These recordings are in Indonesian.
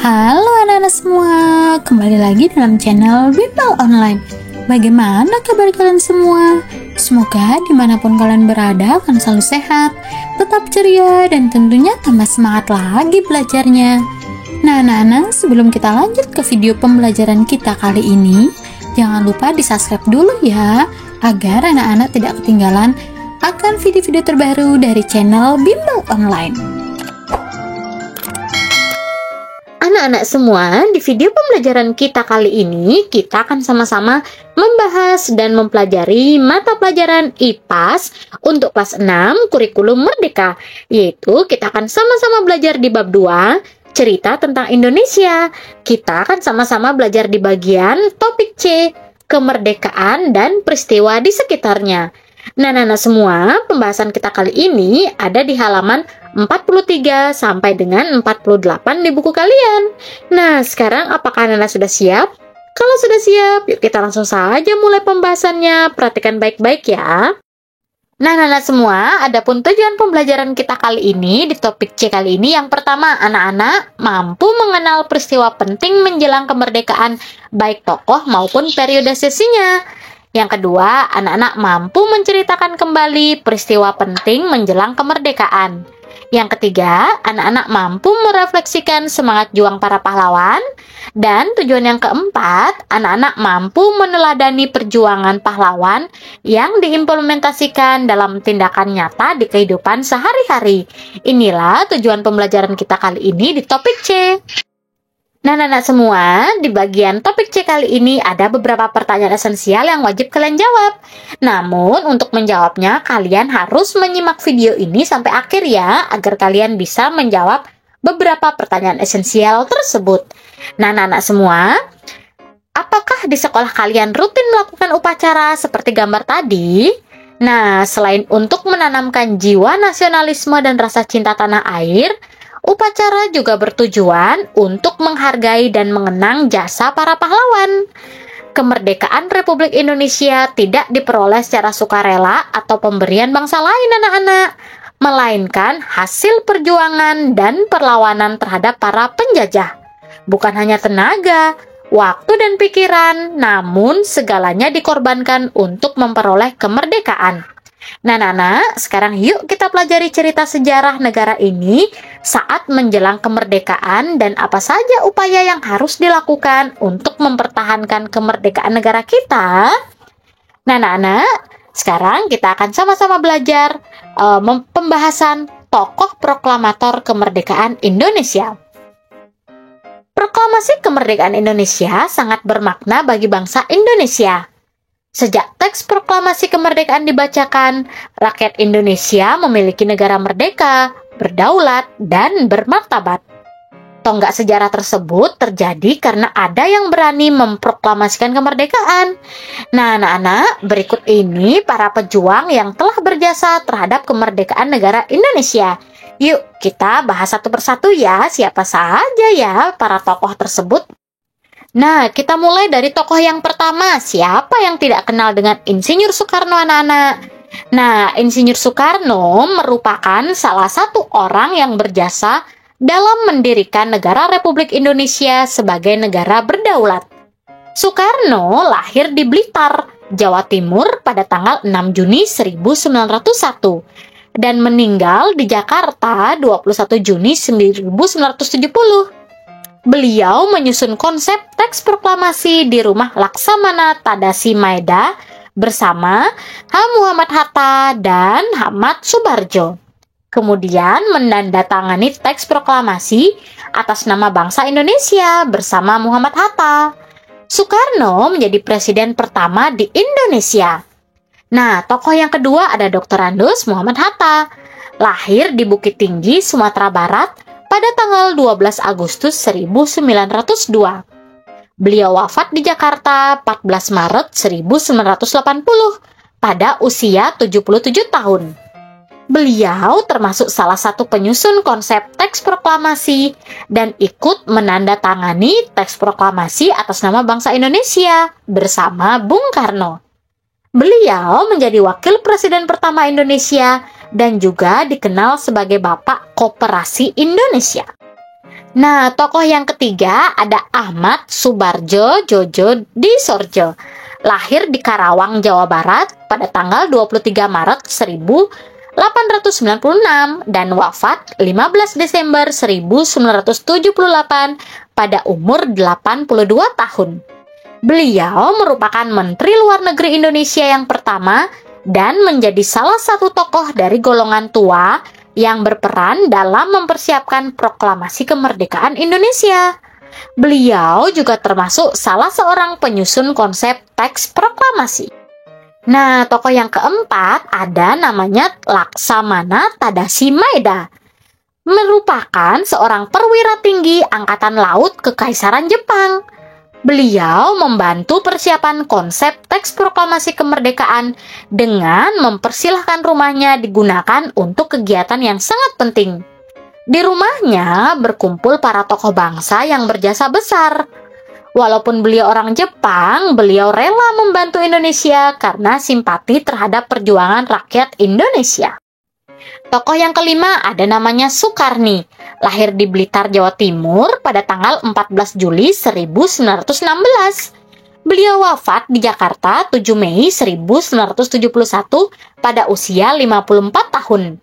Halo anak-anak semua, kembali lagi dalam channel Bimbel Online. Bagaimana kabar kalian semua? Semoga dimanapun kalian berada akan selalu sehat, tetap ceria, dan tentunya tambah semangat lagi belajarnya. Nah anak-anak, sebelum kita lanjut ke video pembelajaran kita kali ini, jangan lupa di subscribe dulu ya, agar anak-anak tidak ketinggalan akan video-video terbaru dari channel Bimbel Online. Anak-anak semua, di video pembelajaran kita kali ini, kita akan sama-sama membahas dan mempelajari mata pelajaran IPAS untuk kelas 6 kurikulum Merdeka, yaitu kita akan sama-sama belajar di bab 2, cerita tentang Indonesia. Kita akan sama-sama belajar di bagian topik C, kemerdekaan dan peristiwa di sekitarnya. Nah, anak-anak semua, pembahasan kita kali ini ada di halaman 43 sampai dengan 48 di buku kalian. Nah, sekarang apakah anak-anak sudah siap? Kalau sudah siap, yuk kita langsung saja mulai pembahasannya. Perhatikan baik-baik ya. Nah, anak-anak semua, adapun tujuan pembelajaran kita kali ini di topik C kali ini, yang pertama, anak-anak mampu mengenal peristiwa penting menjelang kemerdekaan, baik tokoh maupun periode sesinya. Yang kedua, anak-anak mampu menceritakan kembali peristiwa penting menjelang kemerdekaan. Yang ketiga, anak-anak mampu merefleksikan semangat juang para pahlawan. Dan tujuan yang keempat, anak-anak mampu meneladani perjuangan pahlawan yang diimplementasikan dalam tindakan nyata di kehidupan sehari-hari. Inilah tujuan pembelajaran kita kali ini di topik C. Nah, anak-anak semua, di bagian topik C kali ini ada beberapa pertanyaan esensial yang wajib kalian jawab. Namun, untuk menjawabnya, kalian harus menyimak video ini sampai akhir ya, agar kalian bisa menjawab beberapa pertanyaan esensial tersebut. Nah, anak-anak semua, apakah di sekolah kalian rutin melakukan upacara seperti gambar tadi? Nah, selain untuk menanamkan jiwa nasionalisme dan rasa cinta tanah air, upacara juga bertujuan untuk menghargai dan mengenang jasa para pahlawan. Kemerdekaan Republik Indonesia tidak diperoleh secara sukarela atau pemberian bangsa lain, anak-anak, melainkan hasil perjuangan dan perlawanan terhadap para penjajah. Bukan hanya tenaga, waktu dan pikiran, namun segalanya dikorbankan untuk memperoleh kemerdekaan. Nah, anak-anak, sekarang yuk kita pelajari cerita sejarah negara ini saat menjelang kemerdekaan dan apa saja upaya yang harus dilakukan untuk mempertahankan kemerdekaan negara kita. Nah, anak-anak, sekarang kita akan sama-sama belajar pembahasan tokoh proklamator kemerdekaan Indonesia. Proklamasi kemerdekaan Indonesia sangat bermakna bagi bangsa Indonesia. Sejak teks proklamasi kemerdekaan dibacakan, rakyat Indonesia memiliki negara merdeka, berdaulat, dan bermartabat. Tonggak sejarah tersebut terjadi karena ada yang berani memproklamasikan kemerdekaan. Nah, anak-anak, berikut ini para pejuang yang telah berjasa terhadap kemerdekaan negara Indonesia. Yuk, kita bahas satu persatu ya, siapa saja ya para tokoh tersebut. Nah, kita mulai dari tokoh yang pertama. Siapa yang tidak kenal dengan Insinyur Soekarno, anak-anak? Nah, Insinyur Soekarno merupakan salah satu orang yang berjasa dalam mendirikan negara Republik Indonesia sebagai negara berdaulat. Soekarno lahir di Blitar, Jawa Timur pada tanggal 6 Juni 1901 dan meninggal di Jakarta 21 Juni 1970. Beliau menyusun konsep teks proklamasi di rumah Laksamana Tadasi Maeda bersama H. Muhammad Hatta dan Ahmad Subarjo. Kemudian menandatangani teks proklamasi atas nama bangsa Indonesia bersama Muhammad Hatta. Soekarno menjadi presiden pertama di Indonesia. Nah, tokoh yang kedua ada Dr. Andes Muhammad Hatta. Lahir di Bukit Tinggi, Sumatera Barat pada tanggal 12 Agustus 1902. Beliau wafat di Jakarta 14 Maret 1980 pada usia 77 tahun. Beliau termasuk salah satu penyusun konsep teks proklamasi dan ikut menandatangani teks proklamasi atas nama bangsa Indonesia bersama Bung Karno. Beliau menjadi wakil presiden pertama Indonesia dan juga dikenal sebagai Bapak Koperasi Indonesia. Nah, tokoh yang ketiga ada Ahmad Subardjo Djojo Disorjo. Lahir di Karawang, Jawa Barat pada tanggal 23 Maret 1896 dan wafat 15 Desember 1978 pada umur 82 tahun. Beliau merupakan Menteri Luar Negeri Indonesia yang pertama dan menjadi salah satu tokoh dari golongan tua yang berperan dalam mempersiapkan proklamasi kemerdekaan Indonesia. Beliau juga termasuk salah seorang penyusun konsep teks proklamasi. Nah, tokoh yang keempat ada namanya Laksamana Tadashi Maeda. Merupakan seorang perwira tinggi Angkatan Laut Kekaisaran Jepang. Beliau membantu persiapan konsep teks proklamasi kemerdekaan dengan mempersilahkan rumahnya digunakan untuk kegiatan yang sangat penting. Di rumahnya berkumpul para tokoh bangsa yang berjasa besar. Walaupun beliau orang Jepang, beliau rela membantu Indonesia karena simpati terhadap perjuangan rakyat Indonesia. Tokoh yang kelima ada namanya Sukarni. Lahir di Blitar, Jawa Timur pada tanggal 14 Juli 1916. Beliau wafat di Jakarta 7 Mei 1971 pada usia 54 tahun.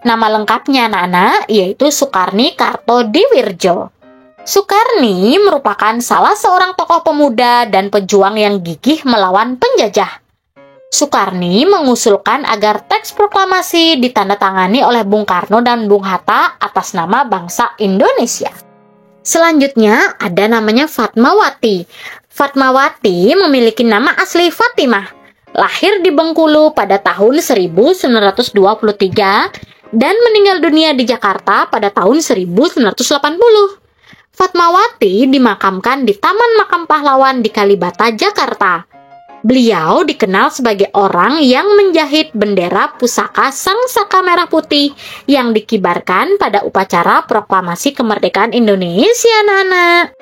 Nama lengkapnya anak-anak yaitu Sukarni Kartodiwirjo. Sukarni merupakan salah seorang tokoh pemuda dan pejuang yang gigih melawan penjajah. Sukarni mengusulkan agar teks proklamasi ditandatangani oleh Bung Karno dan Bung Hatta atas nama bangsa Indonesia. Selanjutnya ada namanya Fatmawati. Fatmawati memiliki nama asli Fatimah. Lahir di Bengkulu pada tahun 1923 dan meninggal dunia di Jakarta pada tahun 1980. Fatmawati dimakamkan di Taman Makam Pahlawan di Kalibata, Jakarta. Beliau dikenal sebagai orang yang menjahit bendera pusaka Sang Saka Merah Putih yang dikibarkan pada upacara proklamasi kemerdekaan Indonesia, anak-anak.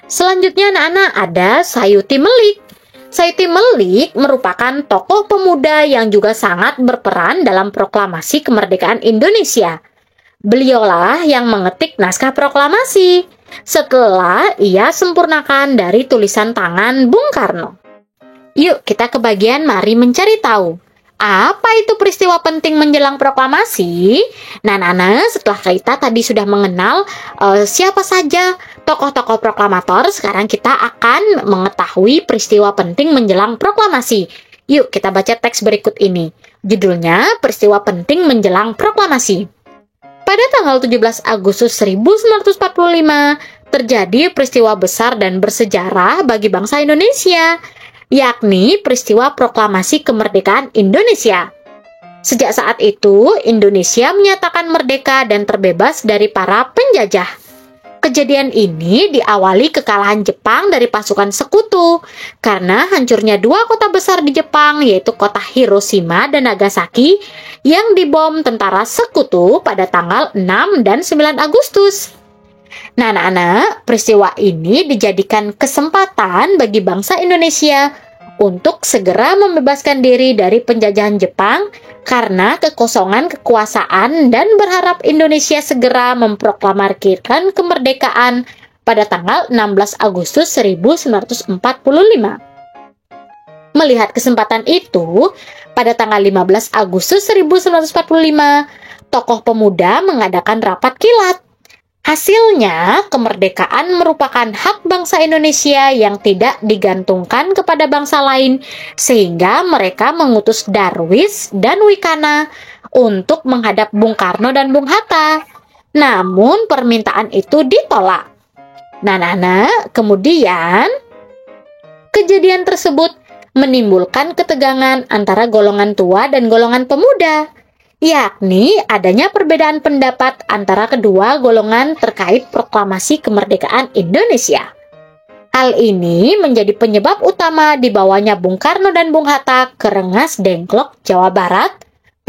Selanjutnya anak-anak ada Sayuti Melik. Sayuti Melik merupakan tokoh pemuda yang juga sangat berperan dalam proklamasi kemerdekaan Indonesia. Beliaulah yang mengetik naskah proklamasi setelah ia sempurnakan dari tulisan tangan Bung Karno. Yuk kita ke bagian mari mencari tahu. Apa itu peristiwa penting menjelang proklamasi? Nah, Nana, setelah kita tadi sudah mengenal siapa saja tokoh-tokoh proklamator, sekarang kita akan mengetahui peristiwa penting menjelang proklamasi. Yuk kita baca teks berikut ini. Judulnya Peristiwa Penting Menjelang Proklamasi. Pada tanggal 17 Agustus 1945, terjadi peristiwa besar dan bersejarah bagi bangsa Indonesia, yakni peristiwa proklamasi kemerdekaan Indonesia. Sejak saat itu, Indonesia menyatakan merdeka dan terbebas dari para penjajah. Kejadian ini diawali kekalahan Jepang dari pasukan sekutu karena hancurnya dua kota besar di Jepang, yaitu kota Hiroshima dan Nagasaki yang dibom tentara sekutu pada tanggal 6 dan 9 Agustus. Nah, anak-anak, peristiwa ini dijadikan kesempatan bagi bangsa Indonesia untuk segera membebaskan diri dari penjajahan Jepang karena kekosongan kekuasaan dan berharap Indonesia segera memproklamirkan kemerdekaan pada tanggal 16 Agustus 1945. Melihat kesempatan itu, pada tanggal 15 Agustus 1945, tokoh pemuda mengadakan rapat kilat. Hasilnya, kemerdekaan merupakan hak bangsa Indonesia yang tidak digantungkan kepada bangsa lain, sehingga mereka mengutus Darwis dan Wikana untuk menghadap Bung Karno dan Bung Hatta. Namun, permintaan itu ditolak. Nah, kemudian kejadian tersebut menimbulkan ketegangan antara golongan tua dan golongan pemuda, yakni adanya perbedaan pendapat antara kedua golongan terkait proklamasi kemerdekaan Indonesia. Hal ini menjadi penyebab utama dibawanya Bung Karno dan Bung Hatta ke Rengas Dengklok, Jawa Barat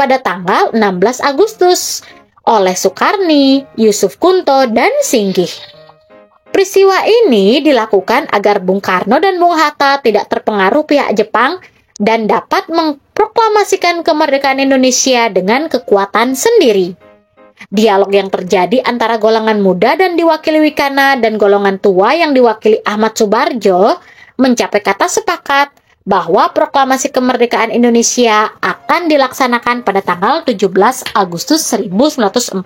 pada tanggal 16 Agustus oleh Sukarni, Yusuf Kunto, dan Singgih. Peristiwa ini dilakukan agar Bung Karno dan Bung Hatta tidak terpengaruh pihak Jepang dan dapat memproklamasikan kemerdekaan Indonesia dengan kekuatan sendiri. Dialog yang terjadi antara golongan muda dan diwakili Wikana dan golongan tua yang diwakili Ahmad Subarjo mencapai kata sepakat bahwa proklamasi kemerdekaan Indonesia akan dilaksanakan pada tanggal 17 Agustus 1945.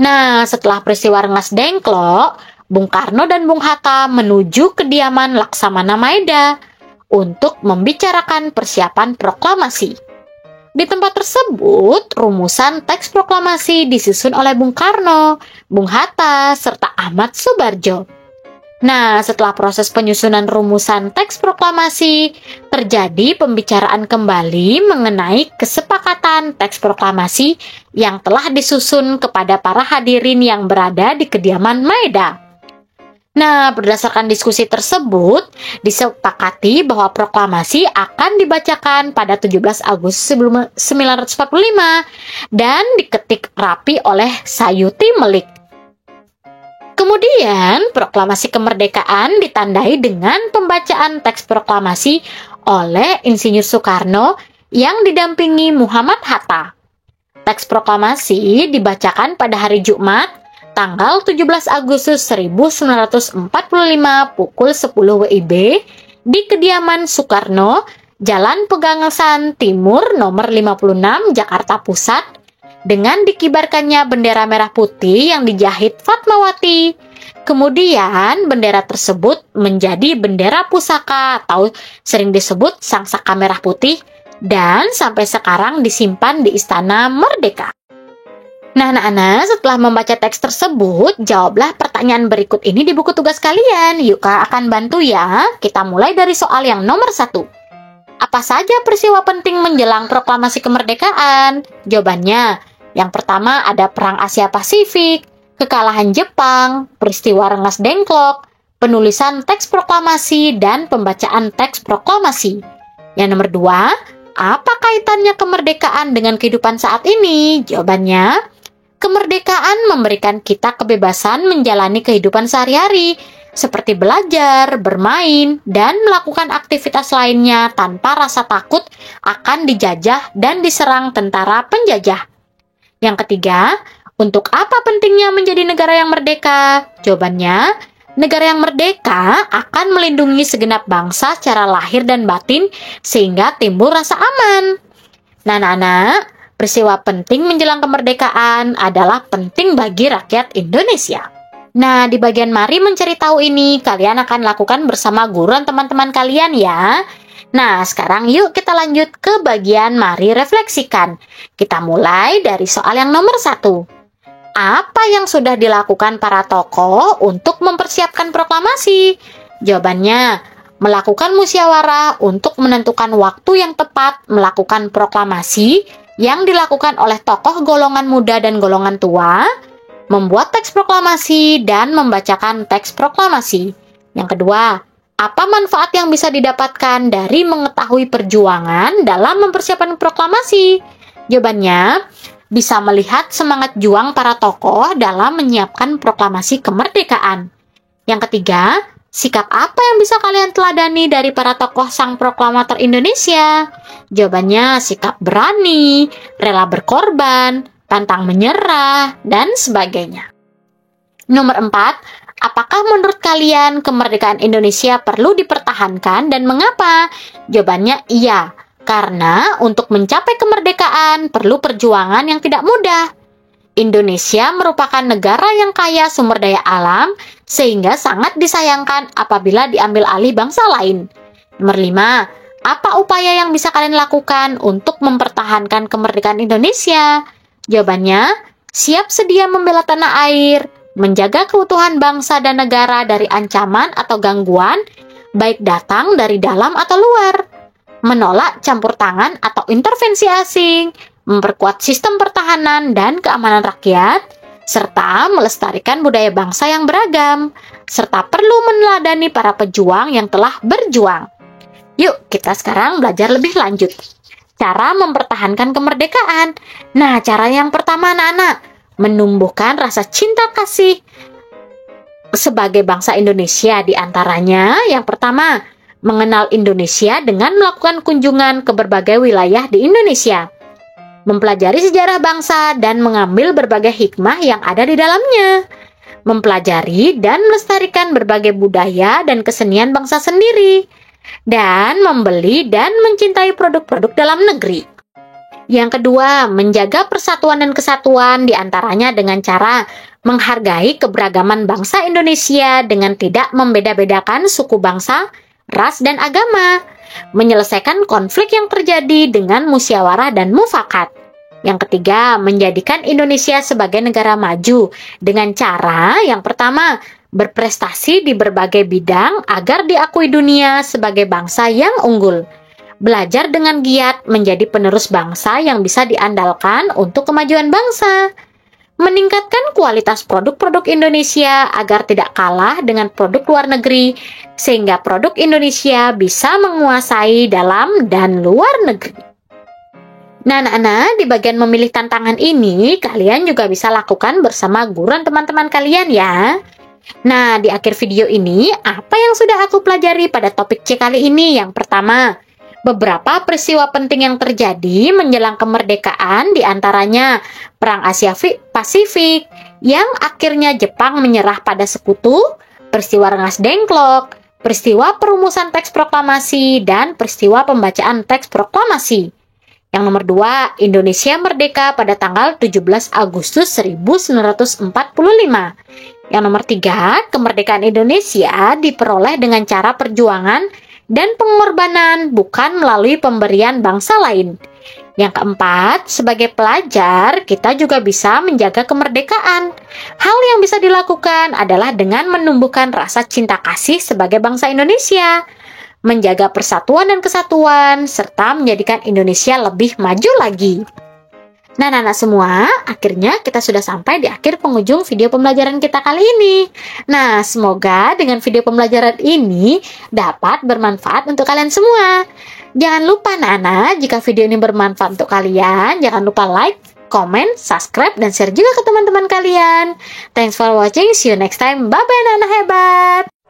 Nah, setelah peristiwa Rengas Dengklok, Bung Karno dan Bung Hatta menuju kediaman Laksamana Maeda untuk membicarakan persiapan proklamasi. Di tempat tersebut, rumusan teks proklamasi disusun oleh Bung Karno, Bung Hatta, serta Ahmad Subarjo. Nah, setelah proses penyusunan rumusan teks proklamasi, terjadi pembicaraan kembali mengenai kesepakatan teks proklamasi yang telah disusun kepada para hadirin yang berada di kediaman Maeda. Nah, berdasarkan diskusi tersebut, disepakati bahwa proklamasi akan dibacakan pada 17 Agustus 1945 dan diketik rapi oleh Sayuti Melik. Kemudian, proklamasi kemerdekaan ditandai dengan pembacaan teks proklamasi oleh Insinyur Soekarno yang didampingi Muhammad Hatta. Teks proklamasi dibacakan pada hari Jumat, tanggal 17 Agustus 1945 pukul 10 WIB di kediaman Soekarno, Jalan Pegangsaan Timur nomor 56 Jakarta Pusat, dengan dikibarkannya bendera merah putih yang dijahit Fatmawati. Kemudian bendera tersebut menjadi bendera pusaka atau sering disebut Sangsaka Merah Putih dan sampai sekarang disimpan di Istana Merdeka. Nah, anak-anak, setelah membaca teks tersebut, jawablah pertanyaan berikut ini di buku tugas kalian. Yuk, Kak akan bantu ya. Kita mulai dari soal yang nomor 1. Apa saja peristiwa penting menjelang proklamasi kemerdekaan? Jawabannya, yang pertama ada Perang Asia Pasifik, kekalahan Jepang, peristiwa Rengas Dengklok, penulisan teks proklamasi, dan pembacaan teks proklamasi. Yang nomor 2, apa kaitannya kemerdekaan dengan kehidupan saat ini? Jawabannya, kemerdekaan memberikan kita kebebasan menjalani kehidupan sehari-hari, seperti belajar, bermain, dan melakukan aktivitas lainnya tanpa rasa takut akan dijajah dan diserang tentara penjajah. Yang ketiga, untuk apa pentingnya menjadi negara yang merdeka? Jawabannya, negara yang merdeka akan melindungi segenap bangsa secara lahir dan batin sehingga timbul rasa aman. Nah, anak-anak, peristiwa penting menjelang kemerdekaan adalah penting bagi rakyat Indonesia. Nah, di bagian mari mencari tahu ini, kalian akan lakukan bersama guru dan teman-teman kalian ya. Nah, sekarang yuk kita lanjut ke bagian mari refleksikan. Kita mulai dari soal yang nomor 1. Apa yang sudah dilakukan para tokoh untuk mempersiapkan proklamasi? Jawabannya, melakukan musyawarah untuk menentukan waktu yang tepat melakukan proklamasi yang dilakukan oleh tokoh golongan muda dan golongan tua, membuat teks proklamasi dan membacakan teks proklamasi. Yang kedua, apa manfaat yang bisa didapatkan dari mengetahui perjuangan dalam mempersiapkan proklamasi? Jawabannya, bisa melihat semangat juang para tokoh dalam menyiapkan proklamasi kemerdekaan. Yang ketiga, sikap apa yang bisa kalian teladani dari para tokoh sang proklamator Indonesia? Jawabannya, sikap berani, rela berkorban, pantang menyerah, dan sebagainya. Nomor 4, apakah menurut kalian kemerdekaan Indonesia perlu dipertahankan dan mengapa? Jawabannya iya, karena untuk mencapai kemerdekaan perlu perjuangan yang tidak mudah. Indonesia merupakan negara yang kaya sumber daya alam, sehingga sangat disayangkan apabila diambil alih bangsa lain. Nomor 5, apa upaya yang bisa kalian lakukan untuk mempertahankan kemerdekaan Indonesia? Jawabannya, siap sedia membela tanah air, menjaga keutuhan bangsa dan negara dari ancaman atau gangguan, baik datang dari dalam atau luar, menolak campur tangan atau intervensi asing, memperkuat sistem pertahanan dan keamanan rakyat, serta melestarikan budaya bangsa yang beragam, serta perlu meneladani para pejuang yang telah berjuang. Yuk, kita sekarang belajar lebih lanjut. Cara mempertahankan kemerdekaan. Nah, cara yang pertama anak-anak, menumbuhkan rasa cinta kasih sebagai bangsa Indonesia. Di antaranya, yang pertama, mengenal Indonesia dengan melakukan kunjungan ke berbagai wilayah di Indonesia. mempelajari sejarah bangsa dan mengambil berbagai hikmah yang ada di dalamnya, mempelajari dan melestarikan berbagai budaya dan kesenian bangsa sendiri, dan membeli dan mencintai produk-produk dalam negeri. Yang kedua, menjaga persatuan dan kesatuan diantaranya dengan cara menghargai keberagaman bangsa Indonesia dengan tidak membeda-bedakan suku bangsa, ras, dan agama, menyelesaikan konflik yang terjadi dengan musyawarah dan mufakat. Yang ketiga, menjadikan Indonesia sebagai negara maju dengan cara yang pertama, berprestasi di berbagai bidang agar diakui dunia sebagai bangsa yang unggul. Belajar dengan giat menjadi penerus bangsa yang bisa diandalkan untuk kemajuan bangsa. Meningkatkan kualitas produk-produk Indonesia agar tidak kalah dengan produk luar negeri, sehingga produk Indonesia bisa menguasai dalam dan luar negeri. Nah, anak-anak, di bagian memilih tantangan ini, kalian juga bisa lakukan bersama guru dan teman-teman kalian ya. Nah, di akhir video ini, apa yang sudah aku pelajari pada topik C kali ini? Yang pertama, beberapa peristiwa penting yang terjadi menjelang kemerdekaan diantaranya Perang Asia Pasifik yang akhirnya Jepang menyerah pada sekutu, peristiwa Rengas Dengklok, peristiwa perumusan teks proklamasi, dan peristiwa pembacaan teks proklamasi. Yang nomor 2, Indonesia merdeka pada tanggal 17 Agustus 1945. Yang nomor 3, kemerdekaan Indonesia diperoleh dengan cara perjuangan dan pengorbanan, bukan melalui pemberian bangsa lain. Yang keempat, sebagai pelajar, kita juga bisa menjaga kemerdekaan. Hal yang bisa dilakukan adalah dengan menumbuhkan rasa cinta kasih sebagai bangsa Indonesia, menjaga persatuan dan kesatuan, serta menjadikan Indonesia lebih maju lagi. Nah, anak-anak semua, akhirnya kita sudah sampai di akhir penghujung video pembelajaran kita kali ini. Nah, semoga dengan video pembelajaran ini dapat bermanfaat untuk kalian semua. Jangan lupa, anak-anak, jika video ini bermanfaat untuk kalian, jangan lupa like, comment, subscribe, dan share juga ke teman-teman kalian. Thanks for watching, see you next time. Bye-bye, anak-anak hebat!